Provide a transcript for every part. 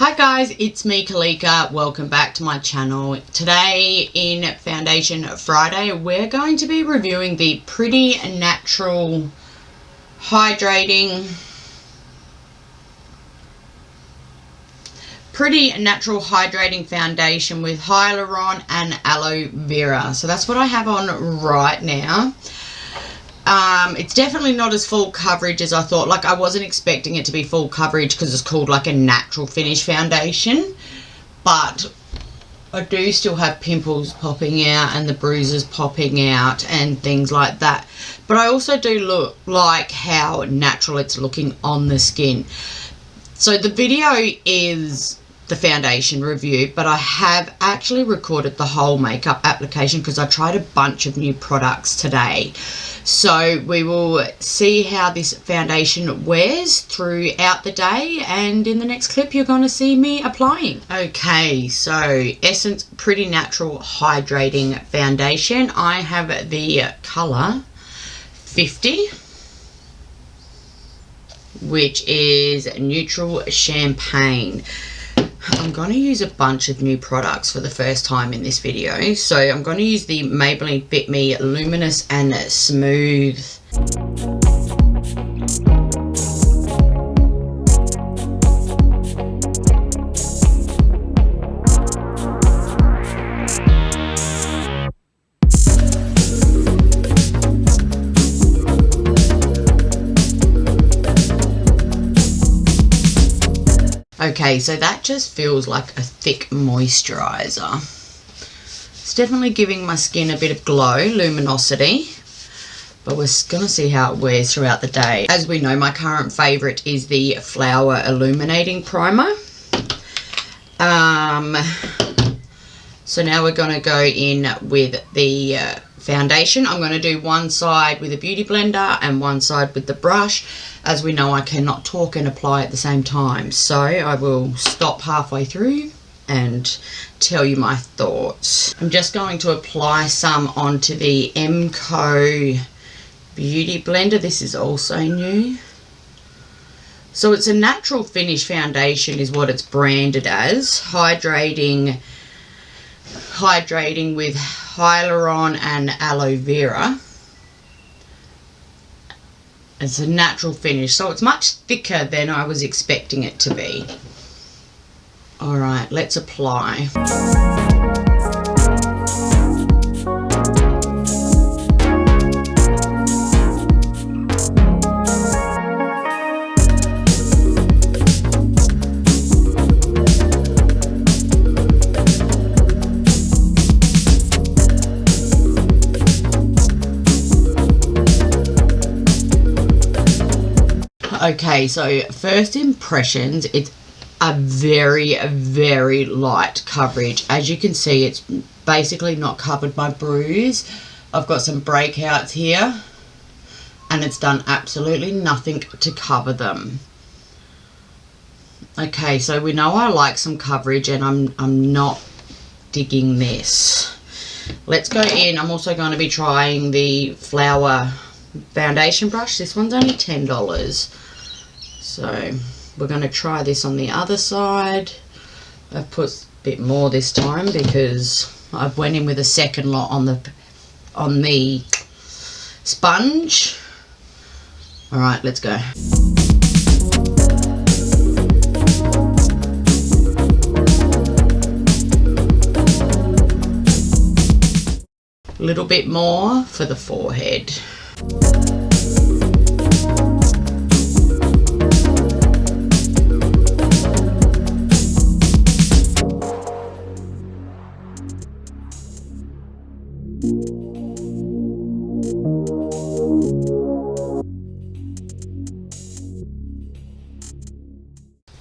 Hi guys, it's me Karlika. Welcome back to my channel. Today in Foundation Friday we're going to be reviewing the Pretty Natural Hydrating Foundation with Hyaluron and Aloe Vera. So that's what I have on right now. It's definitely not as full coverage as I thought. Like, I wasn't expecting it to be full coverage because it's called like a natural finish foundation, but I do still have pimples popping out and the bruises popping out and things like that. But I also do look like how natural it's looking on the skin. So the video is the foundation review, but I have actually recorded the whole makeup application because I tried a bunch of new products today. So we will see how this foundation wears throughout the day, and in the next clip you're going to see me applying. Okay, so Essence Pretty Natural Hydrating Foundation. I have the colour 50, which is Neutral Champagne. I'm going to use a bunch of new products for the first time in this video. So I'm going to use the Maybelline Fit Me Luminous and Smooth. Okay, so that just feels like a thick moisturiser. It's definitely giving my skin a bit of glow, luminosity, but we're going to see how it wears throughout the day. As we know, my current favourite is the Flower Illuminating Primer. So now we're going to go in with the foundation. I'm going to do one side with a beauty blender and one side with the brush. As we know, I cannot talk and apply at the same time, so I will stop halfway through and tell you my thoughts. I'm just going to apply some onto the ItsMeKarlika Beauty Blender. This is also new. So it's a natural finish foundation is what it's branded as. Hydrating with Hyaluron and Aloe Vera. It's a natural finish, so it's much thicker than I was expecting it to be. Alright, let's apply. Okay, so first impressions, it's a very light coverage. As you can see, it's basically not covered by bruise. I've got some breakouts here and it's done absolutely nothing to cover them. Okay, so we know I like some coverage and I'm not digging this. Let's go in. I'm also going to be trying the Flower foundation brush. This one's only $10. So we're going to try this on the other side. I've put a bit more this time because I've went in with a second lot on the sponge. All right, let's go. A little bit more for the forehead.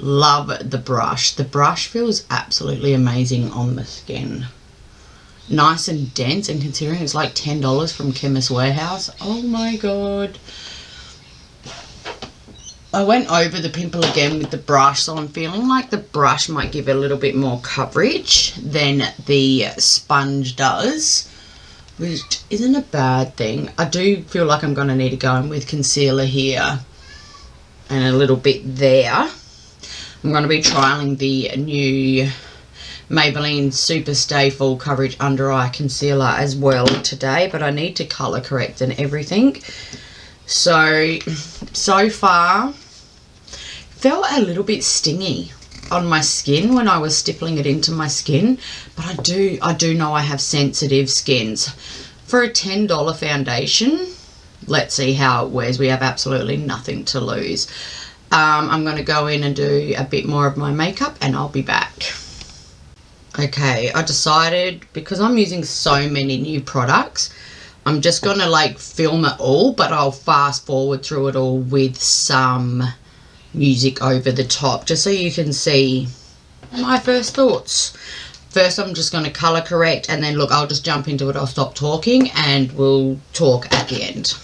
Love the brush. The brush feels absolutely amazing on the skin. Nice and dense, and considering it's like $10 from Chemist Warehouse, oh my god. I went over the pimple again with the brush, so I'm feeling like the brush might give it a little bit more coverage than the sponge does, which isn't a bad thing. I do feel like I'm going to need to go in with concealer here and a little bit there. I'm going to be trialing the new Maybelline Super Stay Full Coverage Under Eye Concealer as well today, but I need to colour correct and everything. So far, felt a little bit stingy on my skin when I was stippling it into my skin, but I do know I have sensitive skins. For a $10 foundation, let's see how it wears. We have absolutely nothing to lose. I'm going to go in and do a bit more of my makeup and I'll be back. Okay, I decided, because I'm using so many new products, I'm just going to like film it all, but I'll fast forward through it all with some music over the top, just so you can see my first thoughts. First, I'm just going to colour correct, and then look, I'll just jump into it. I'll stop talking and we'll talk at the end.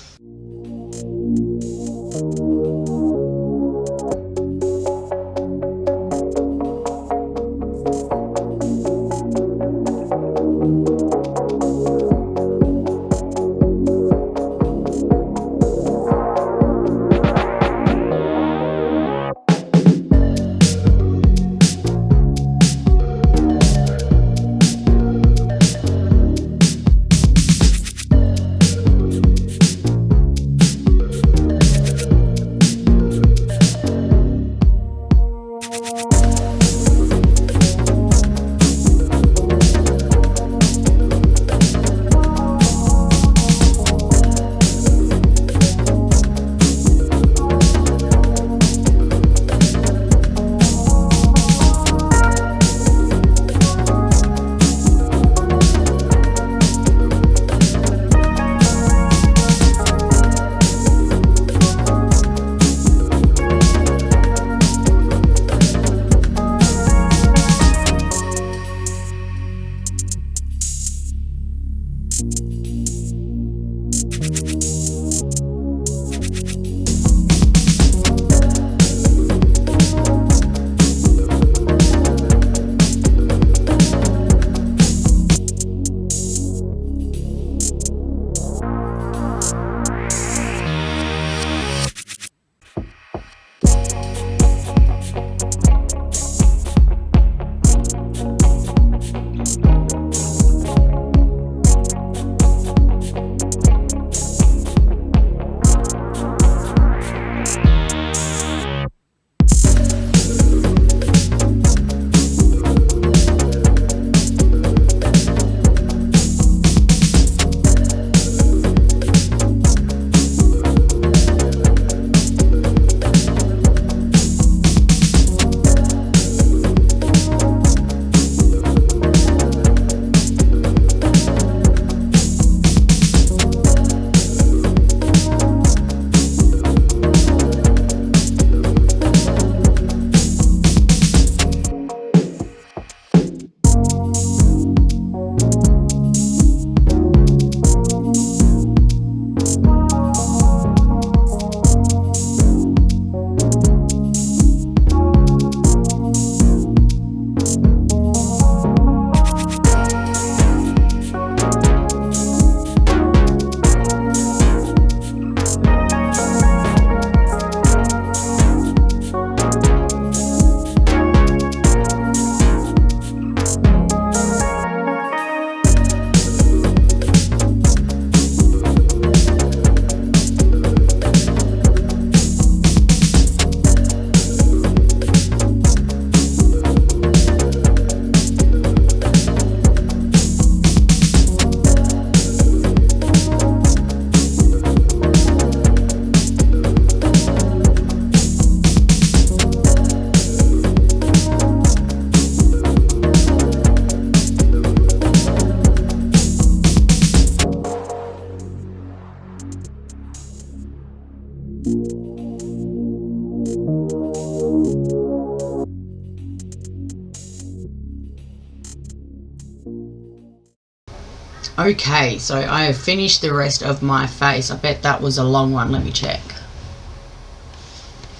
Okay, so I have finished the rest of my face. I bet that was a long one. Let me check.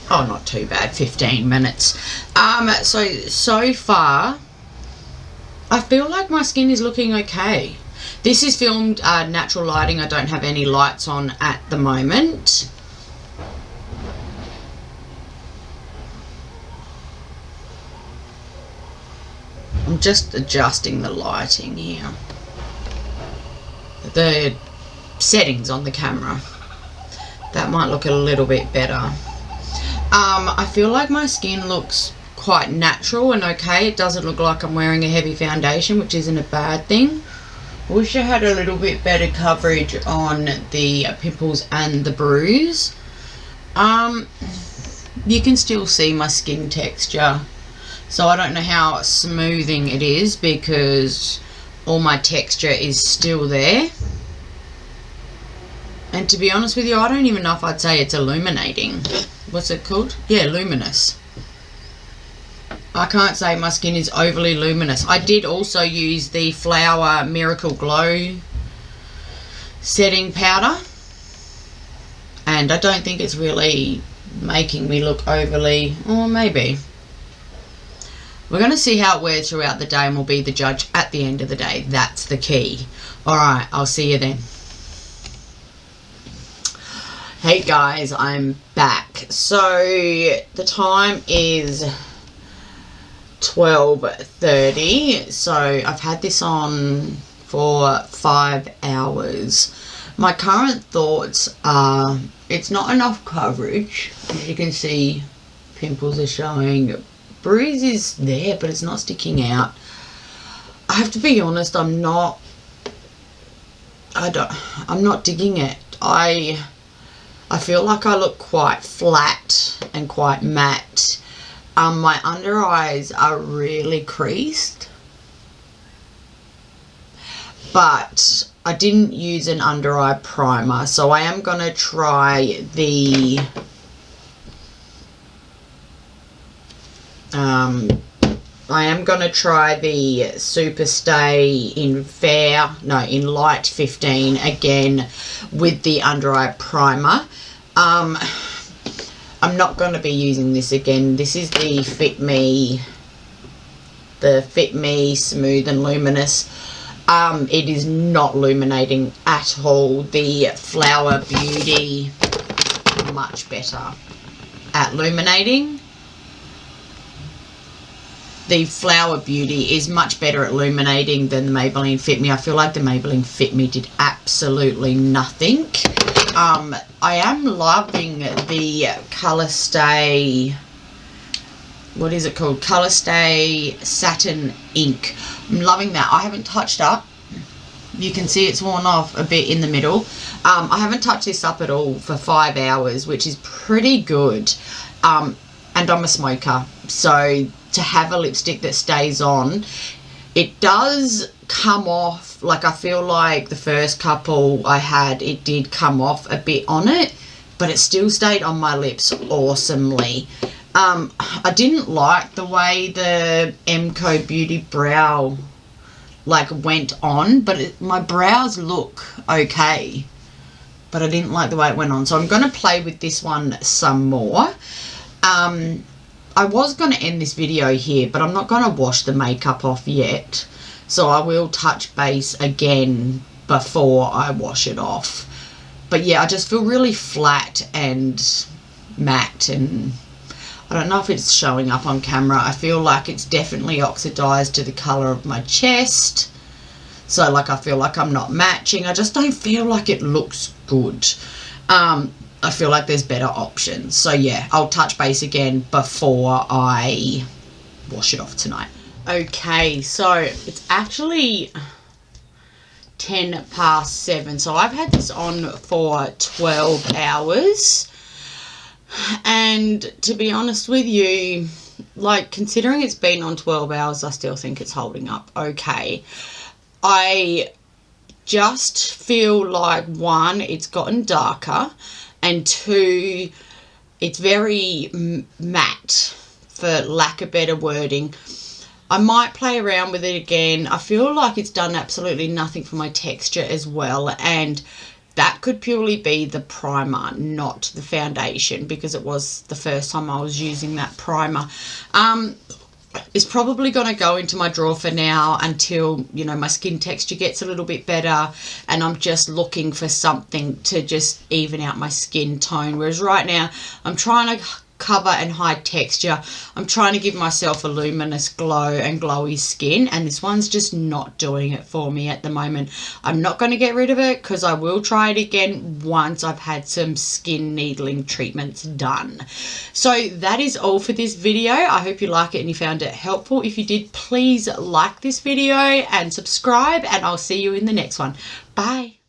Oh, not too bad. 15 minutes. So far, I feel like my skin is looking okay. This is filmed natural lighting. I don't have any lights on at the moment. I'm just adjusting the lighting here, the settings on the camera. That might look a little bit better. I feel like my skin looks quite natural and okay. It doesn't look like I'm wearing a heavy foundation, which isn't a bad thing. I wish I had a little bit better coverage on the pimples and the bruise. You can still see my skin texture, so I don't know how smoothing it is because all my texture is still there. And to be honest with you, I don't even know if I'd say it's illuminating. What's it called? Yeah, luminous. I can't say my skin is overly luminous. I did also use the Flower Miracle Glow setting powder, and I don't think it's really making me look overly, or maybe. We're going to see how it wears throughout the day, and we'll be the judge at the end of the day. That's the key. Alright, I'll see you then. Hey guys, I'm back. So the time is 12:30. So I've had this on for 5 hours. My current thoughts are it's not enough coverage. As you can see, pimples are showing. Bruise is there, but it's not sticking out. I have to be honest, I'm not digging it. I feel like I look quite flat and quite matte. My under eyes are really creased, but I didn't use an under eye primer, so I am going to try the Super Stay in Light 15 again with the under eye primer. I'm not going to be using this again. This is the Fit Me Smooth and Luminous. It is not illuminating at all. The Flower Beauty, much better at illuminating. The Flower Beauty is much better at illuminating than the Maybelline Fit Me. I feel like the Maybelline Fit Me did absolutely nothing. I am loving the Colour Stay, what is it called? Colour Stay Satin Ink. I'm loving that. I haven't touched up. You can see it's worn off a bit in the middle. I haven't touched this up at all for 5 hours, which is pretty good. And I'm a smoker, so to have a lipstick that stays on, it does come off. Like, I feel like the first couple I had, it did come off a bit on it, but it still stayed on my lips awesomely. I didn't like the way the MCO Beauty Brow went on, but my brows look okay, but I didn't like the way it went on, so I'm going to play with this one some more. I was going to end this video here, but I'm not going to wash the makeup off yet, so I will touch base again before I wash it off. But yeah, I just feel really flat and matte, and I don't know if it's showing up on camera. I feel like it's definitely oxidized to the color of my chest, so I feel like I'm not matching. I just don't feel like it looks good. I feel like there's better options. So yeah, I'll touch base again before I wash it off tonight. Okay, so it's actually 7:10. So I've had this on for 12 hours. And to be honest with you, considering it's been on 12 hours, I still think it's holding up okay. I just feel like, one, it's gotten darker, and two, it's very matte, for lack of better wording. I might play around with it again. I feel like it's done absolutely nothing for my texture as well, and that could purely be the primer, not the foundation, because it was the first time I was using that primer. It's probably going to go into my drawer for now until, my skin texture gets a little bit better and I'm just looking for something to just even out my skin tone. Whereas right now, I'm trying to cover and hide texture. I'm trying to give myself a luminous glow and glowy skin, and this one's just not doing it for me at the moment. I'm not going to get rid of it because I will try it again once I've had some skin needling treatments done. So that is all for this video. I hope you like it and you found it helpful. If you did, please like this video and subscribe, and I'll see you in the next one. Bye.